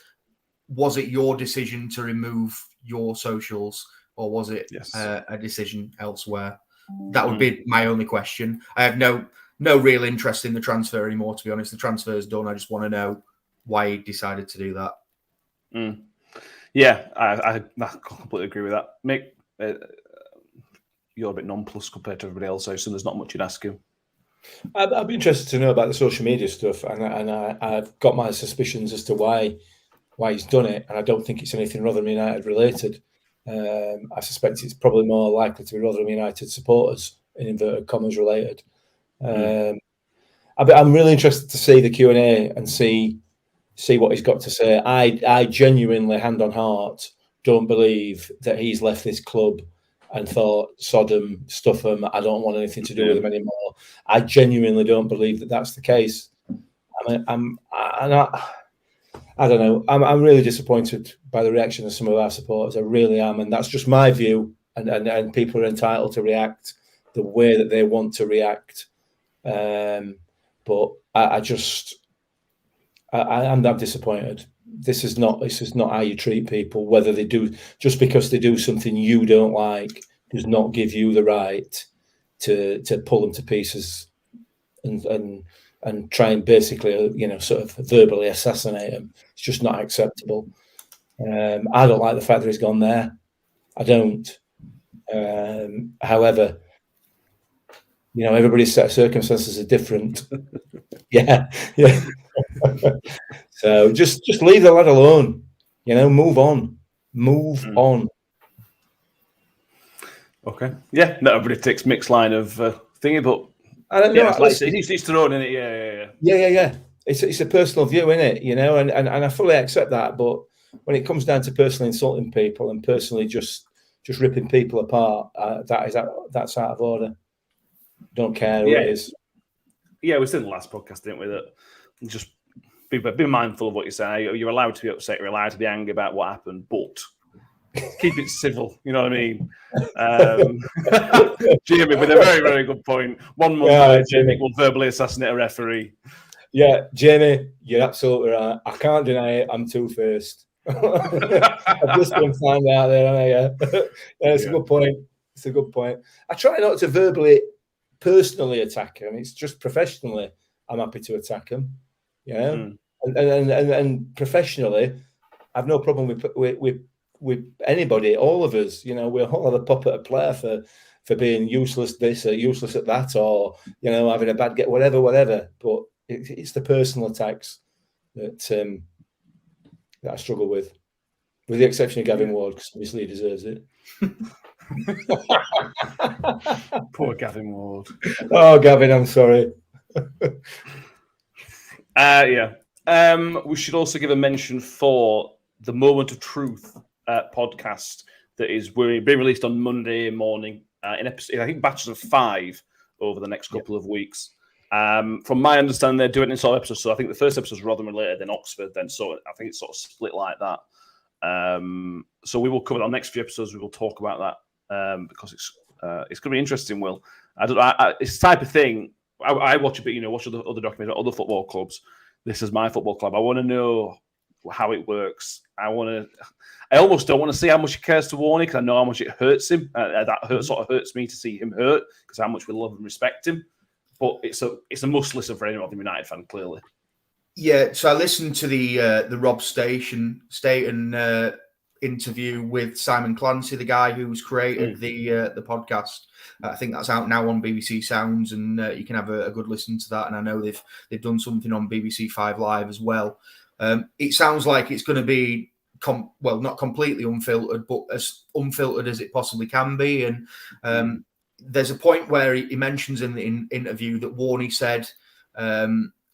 was it your decision to remove your socials, or was it a decision elsewhere? That would be my only question. I have no real interest in the transfer anymore, to be honest. The transfer's done. I just want to know why he decided to do that. Yeah, I completely agree with that. Mick, you're a bit nonplussed compared to everybody else, so there's not much you'd ask him. I'd be interested to know about the social media stuff, and I've got my suspicions as to why he's done it, and I don't think it's anything Rotherham United related. I suspect it's probably more likely to be Rotherham United supporters, in inverted commas, related. I'm really interested to see the Q&A and see what he's got to say. I genuinely, hand on heart, don't believe that he's left this club and thought, Sodom, stuff him, I don't want anything to do with him anymore. I genuinely don't believe that that's the case. I don't know. I'm really disappointed by the reaction of some of our supporters. I really am, and that's just my view. And people are entitled to react the way that they want to react. But I'm disappointed. This is not how you treat people. Whether they do, just because they do something you don't like, does not give you the right to pull them to pieces and try and basically, sort of verbally assassinate them. It's just not acceptable. I don't like the fact that he's gone there. I don't. However, everybody's set of circumstances are different. yeah. So just leave the lad alone. Move on. Move on. Okay. Yeah. Not everybody takes mixed line of thingy, but I don't know. It's their own, isn't it? Yeah. It's a personal view, isn't it? And I fully accept that. But when it comes down to personally insulting people and personally just ripping people apart, that's out of order. Don't care who it is. Yeah, we said in the last podcast, didn't we, that just be mindful of what you say. You're allowed to be upset, you're allowed to be angry about what happened, but keep it civil. You know what I mean? Jamie, with a very, very good point. 1 month later, Jamie will verbally assassinate a referee. Yeah, Jamie, you're absolutely right. I can't deny it. I'm two-faced. I've just been found out there, haven't I? It's a good point. It's a good point. I try not to verbally, personally attack him. It's just professionally, I'm happy to attack him. And professionally, I've no problem with anybody. All of us, we all have a pop at a player for being useless this or useless at that, or having a bad get, whatever. But it's the personal attacks that I struggle with the exception of Gavin Ward, because obviously he deserves it. Poor Gavin Ward. Oh, Gavin, I'm sorry. We should also give a mention for the Moment of Truth podcast that is being released on Monday morning in episode, I think batches of 5 over the next couple of weeks. From my understanding, they're doing it in sort of episodes. So I think the first episode is Rotherham later, then Oxford, then so I think it's sort of split like that. So we will cover it on next few episodes. We will talk about that because it's going to be interesting. Will it's the type of thing I watch a bit. Watch other documentaries, other football clubs. This is my football club. I want to know how it works. I almost don't want to see how much he cares to Warney, because I know how much it hurts him. Sort of hurts me to see him hurt, because how much we love and respect him. But it's a must listen for any Rotherham United fan, clearly. Yeah, so I listened to the Rob Staten interview with Simon Clancy, the guy who's created the podcast. I think that's out now on BBC Sounds, and you can have a good listen to that. And I know they've done something on BBC 5 Live as well. It sounds like it's going to be not completely unfiltered, but as unfiltered as it possibly can be. And there's a point where he mentions in the interview that Warney said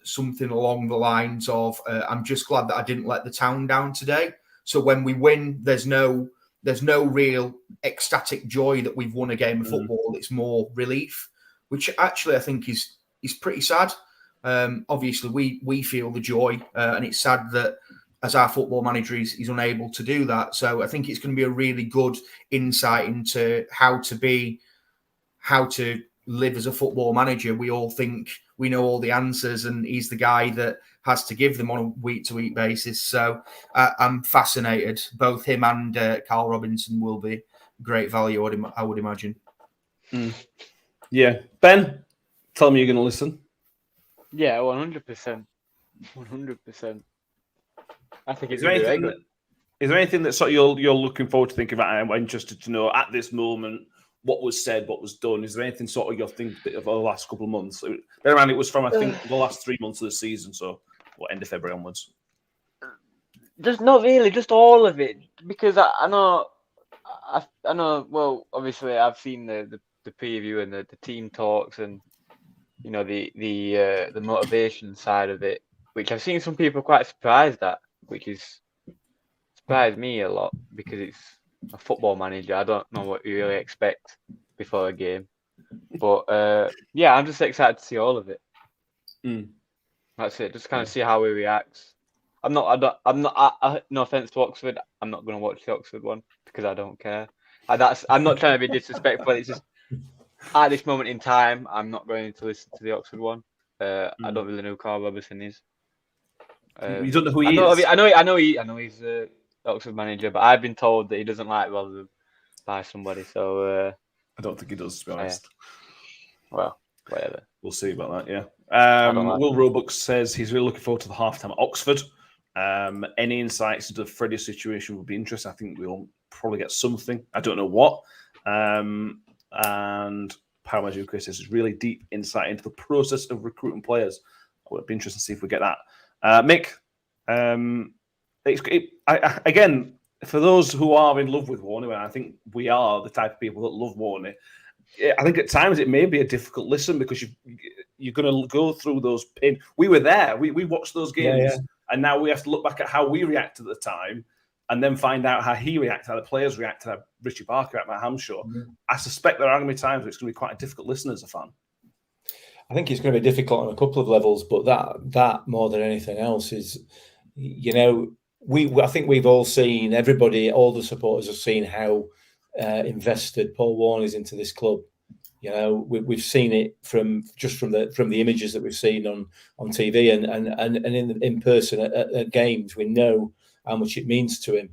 something along the lines of, "I'm just glad that I didn't let the town down today." So when we win, there's no real ecstatic joy that we've won a game of football. It's more relief, which actually I think is pretty sad. Obviously, we feel the joy, and it's sad that as our football manager, he's unable to do that. So I think it's going to be a really good insight into how to live as a football manager. We all think we know all the answers, and he's the guy that has to give them on a week-to-week basis. So I'm fascinated. Both him and Carl Robinson will be great value, I would imagine. Yeah. Ben, tell me you're going to listen. Yeah, 100%. 100%. I think it's Is there anything that sort of you're looking forward to thinking about? I'm interested to know at this moment what was said, what was done. Is there anything sort of you're thinking of the last couple of months? Bear in mind, it was from, I think, the last 3 months of the season, so end of February onwards. Just not really, just all of it, because I know. Well, obviously, I've seen the preview and the team talks, and the motivation side of it, which I've seen some people quite surprised at, which is surprised me a lot, because it's a football manager. I don't know what you really expect before a game, but yeah, I'm just excited to see all of it. That's it. Just kind of see how he reacts. No offense to Oxford, I'm not going to watch the Oxford one because I don't care. I'm not trying to be disrespectful. It's just at this moment in time, I'm not going to listen to the Oxford one. I don't really know who Carl Robertson is. You don't know who he is? I know he's the Oxford manager, but I've been told that he doesn't like Rotherham by somebody. So I don't think he does, to be honest. Well, whatever. We'll see about that. Yeah. I don't like Will Robux says he's really looking forward to the halftime at Oxford. Any insights into the Freddie situation would be interesting. I think we'll probably get something. I don't know what. And Power Magic Chris says is really deep insight into the process of recruiting players. It would be interesting to see if we get that. Mick, again, for those who are in love with Warney, and I think we are the type of people that love Warney, I think at times it may be a difficult listen because you're going to go through those pain. We were there. We watched those games, and now we have to look back at how we reacted at the time and then find out how he reacted, how the players reacted, how Richie Barker at Matt Hamshaw. Mm-hmm. I suspect there are going to be times where it's going to be quite a difficult listen as a fan. I think it's going to be difficult on a couple of levels, but that more than anything else is, I think we've all seen, everybody, all the supporters have seen how invested Paul Warne is into this club. We've seen it from the images that we've seen on TV and in person at games. We know how much it means to him.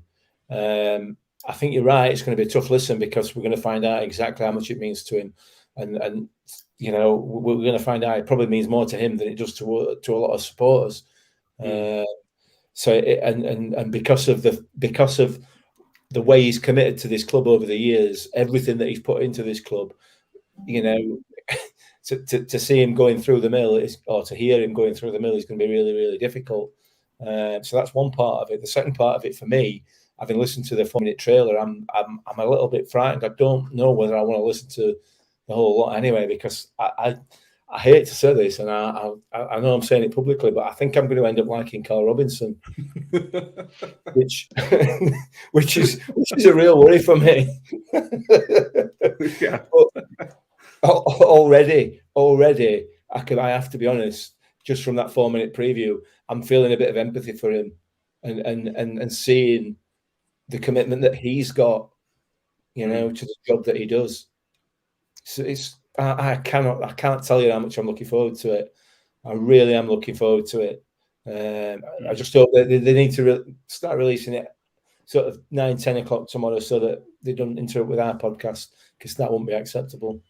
I think you're right. It's going to be a tough listen because we're going to find out exactly how much it means to him, and we're going to find out it probably means more to him than it does to a lot of supporters. And because of the way he's committed to this club over the years, everything that he's put into this club, to see him going through the mill or to hear him going through the mill is going to be really, really difficult. So that's one part of it. The second part of it for me, having listened to the 4-minute trailer, I'm a little bit frightened. I don't know whether I want to listen to the whole lot anyway, because I hate to say this, and I know I'm saying it publicly, but I think I'm going to end up liking Carl Robinson, which is a real worry for me. Yeah. Already, I have to be honest. Just from that 4-minute preview, I'm feeling a bit of empathy for him, and seeing the commitment that he's got, to the job that he does. So I can't tell you how much I'm looking forward to it. I really am looking forward to it. I just hope that they need to start releasing it sort of 9-10 o'clock tomorrow so that they don't interrupt with our podcast, because that won't be acceptable.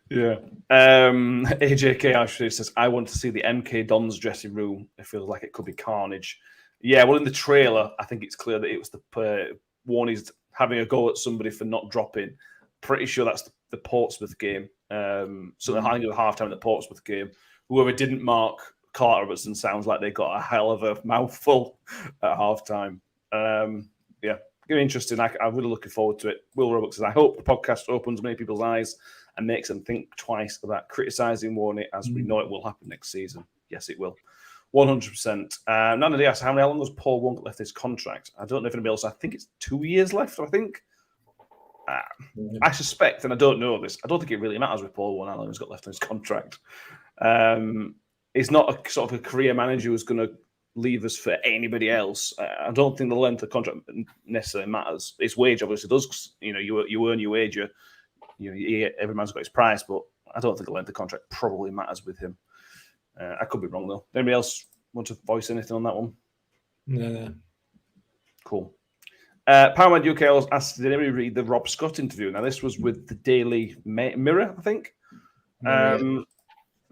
Yeah. AJK actually says, I want to see the MK Dons dressing room. It feels like it could be carnage. Yeah, well, in the trailer, I think it's clear that it was the Warney's having a go at somebody for not dropping. Pretty sure that's the Portsmouth game. So they're hanging at halftime in the Portsmouth game. Whoever didn't mark Carter Robertson sounds like they got a hell of a mouthful at halftime. Yeah, very interesting. I'm really looking forward to it. Will Roberts says, I hope the podcast opens many people's eyes and makes them think twice about criticising Warney, as we know it will happen next season. Yes, it will. 100%. None of the asked how long has Paul Warne left his contract? I don't know if anybody else. I think it's 2 years left, I think. I suspect, and I don't know this, I don't think it really matters with Paul Warne how long he's got left on his contract. He's not a sort of a career manager who's going to leave us for anybody else. I don't think the length of the contract necessarily matters. His wage obviously does. You earn your wage. Every man's got his price, but I don't think the length of the contract probably matters with him. I could be wrong though. Anybody else want to voice anything on that one? No. Cool. Powerman UK asked, did anybody read the Rob Scott interview? Now, this was with the Daily Mirror, I think.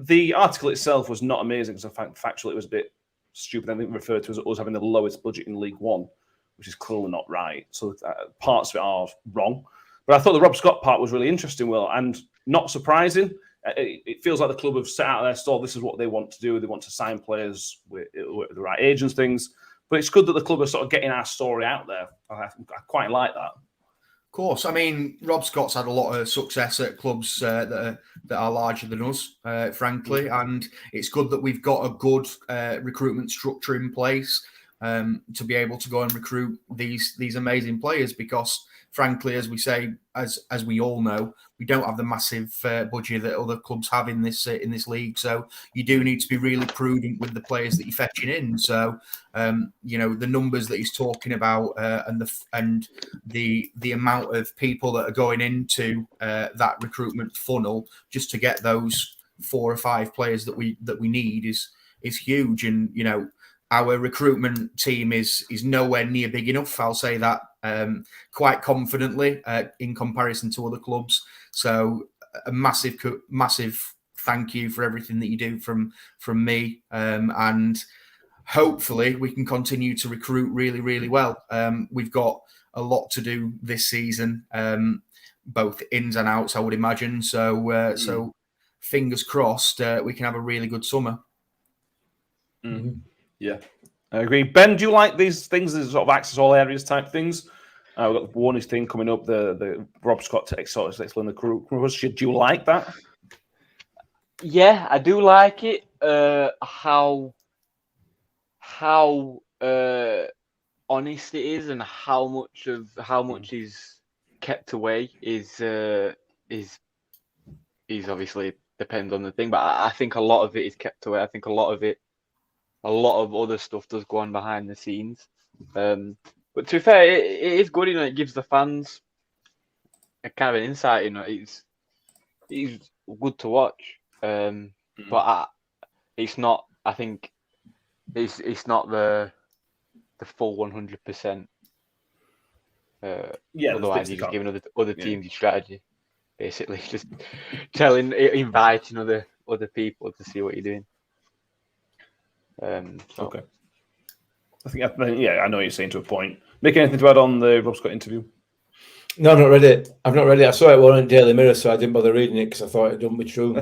The article itself was not amazing because, factually, it was a bit stupid. I think referred to as us having the lowest budget in League One, which is clearly not right. So parts of it are wrong. But I thought the Rob Scott part was really interesting, Will, and not surprising. It feels like the club have set out their stall. This is what they want to do. They want to sign players with the right agents, things. But it's good that the club are sort of getting our story out there. I quite like that. Of course. I mean, Rob Scott's had a lot of success at clubs that are larger than us, frankly. And it's good that we've got a good recruitment structure in place to be able to go and recruit these amazing players, because frankly, as we say, as we all know, we don't have the massive budget that other clubs have in this league. So you do need to be really prudent with the players that you're fetching in. So the numbers that he's talking about and the amount of people that are going into that recruitment funnel just to get those 4 or 5 players that we need is huge. And our recruitment team is nowhere near big enough. I'll say that quite confidently in comparison to other clubs. So a massive thank you for everything that you do from me, and hopefully we can continue to recruit really, really well. We've got a lot to do this season, both ins and outs, I would imagine. So fingers crossed we can have a really good summer. Mm-hmm. Yeah, I agree. Ben, do you like these things, these sort of access all areas type things? We've got the Warners thing coming up, the Rob Scott sort of explain the crew. Do you like that? Yeah, I do like it. How honest it is, and how much is kept away is obviously depends on the thing. But I think a lot of it is kept away. I think a lot of other stuff does go on behind the scenes. But to be fair, it is good. It gives the fans a kind of an insight. It's good to watch. But it's not. I think it's not the full 100%. Otherwise, you're just giving other teams your strategy. Basically, just inviting other people to see what you're doing. Okay. I think, I know what you're saying to a point. Nick, anything to add on the Rob Scott interview? No, I've not read it. I saw it on Daily Mirror, so I didn't bother reading it because I thought it wouldn't be true,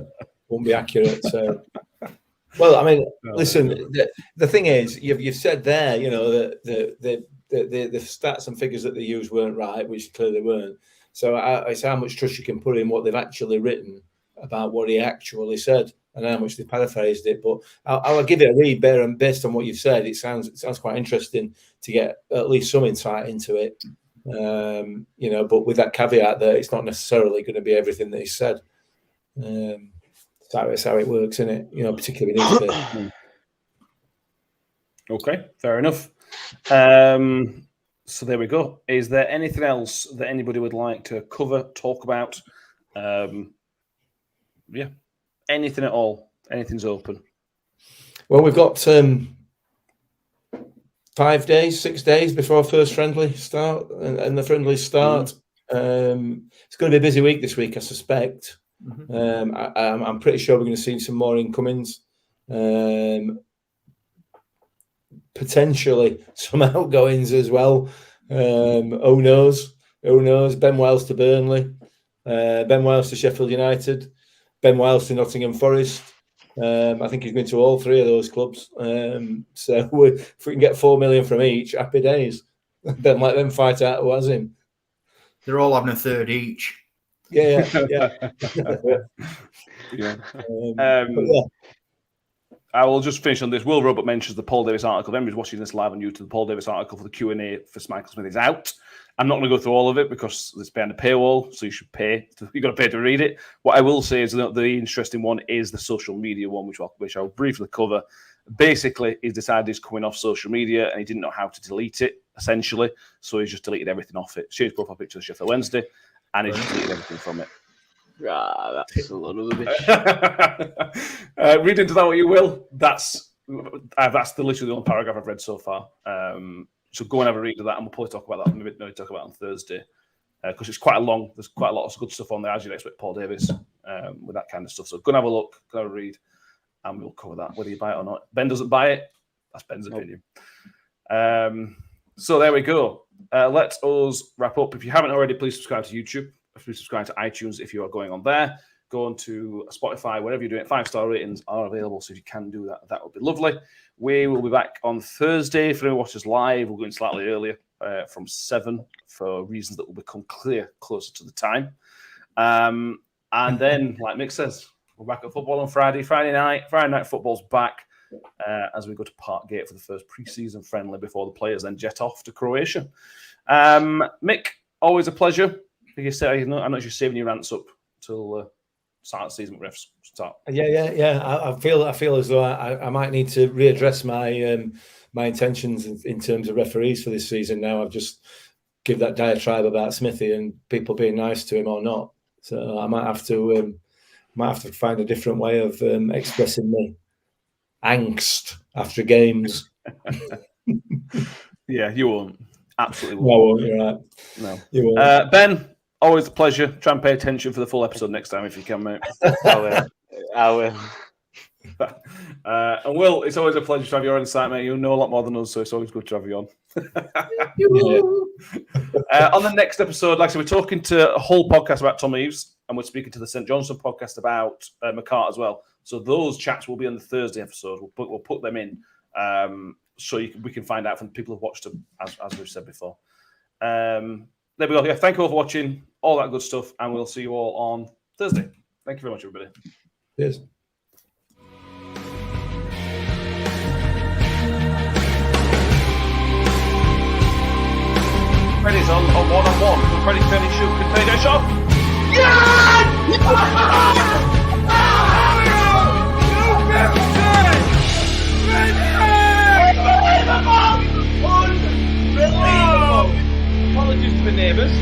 wouldn't be accurate. So, well, I mean, listen. The thing is, you've said there, that the stats and figures that they used weren't right, which clearly weren't. So it's how much trust you can put in what they've actually written about what he actually said, and how much they paraphrased it. But I'll give it a read, based on what you've said. It sounds quite interesting to get at least some insight into it. But with that caveat that it's not necessarily going to be everything that he said. That's how it works, isn't it? Particularly in East. Okay, fair enough. So there we go. Is there anything else that anybody would like to cover, talk about? Yeah, anything at all. Anything's open. Well, we've got 5 days, 6 days before our first friendly start, and the friendlies start. It's going to be a busy week this week, I suspect. I'm pretty sure we're going to see some more incomings. Potentially some outgoings as well. Who knows? Ben Wiles to Burnley, Ben Wiles to Sheffield United, Ben Wiles to Nottingham Forest. I think he's been to all 3 of those clubs. So if we can get 4 million from each, happy days. Then let them fight out who has him. They're all having a third each. Yeah. I will just finish on this. Will Robert mentions the Paul Davis article. If anybody's watching this live on YouTube, the Paul Davis article for the Q&A for Michael Smith is out. I'm not going to go through all of it because it's behind a paywall, so you should pay. You've got to pay to read it. What I will say is that the interesting one is the social media one, which I'll briefly cover. Basically, he's decided he's coming off social media and he didn't know how to delete it, essentially. So he's just deleted everything off it. Shared his profile picture of Sheffield Wednesday, and he's just deleted everything from it. That's a lot of rubbish. Read into that what you will. That's literally the only paragraph I've read so far. So go and have a read of that, and we'll probably talk about that. Maybe talk about it on Thursday because it's quite long. There's quite a lot of good stuff on there, as you'd expect. Paul Davis with that kind of stuff. So go and have a look, go and have a read, and we'll cover that whether you buy it or not. Ben doesn't buy it. That's Ben's opinion. So there we go. Let us wrap up. If you haven't already, please subscribe to YouTube. Please subscribe to iTunes if you are going on there. Go on to Spotify, whatever you're doing. 5-star ratings are available, so if you can do that, that would be lovely. We will be back on Thursday. For anyone who watches live, we're going slightly earlier from 7 for reasons that will become clear closer to the time. And then, like Mick says, we're back at football on Friday. Friday night football's back. as we go to Parkgate for the first pre-season friendly before the players then jet off to Croatia. Mick, always a pleasure. Like you say, I'm not just saving your rants up till start of the season. Refs start. Yeah. I feel as though I might need to readdress my intentions in terms of referees for this season. Now I've just give that diatribe about Smithy and people being nice to him or not. So I might have to find a different way of expressing my angst after games. Yeah, you won't. Absolutely No, won't. you're right. No. You won't. Ben, always a pleasure. Try and pay attention for the full episode next time if you can, mate. I will. And Will, it's always a pleasure to have you on the site, mate. You know a lot more than us, so it's always good to have you on. On the next episode, like I said, we're talking to a whole podcast about Tom Eaves, and we're speaking to the St. Johnstone podcast about McCart as well. So those chats will be on the Thursday episode. We'll put them in so we can find out from people who've watched them, as we've said before. There we go. Yeah, thank you all for watching, all that good stuff, and we'll see you all on Thursday. Thank you very much, everybody. Cheers. Freddy's on one-on-one. Freddy turning shoot. Can Freddy go shot? Unbelievable! Apologies to the neighbours.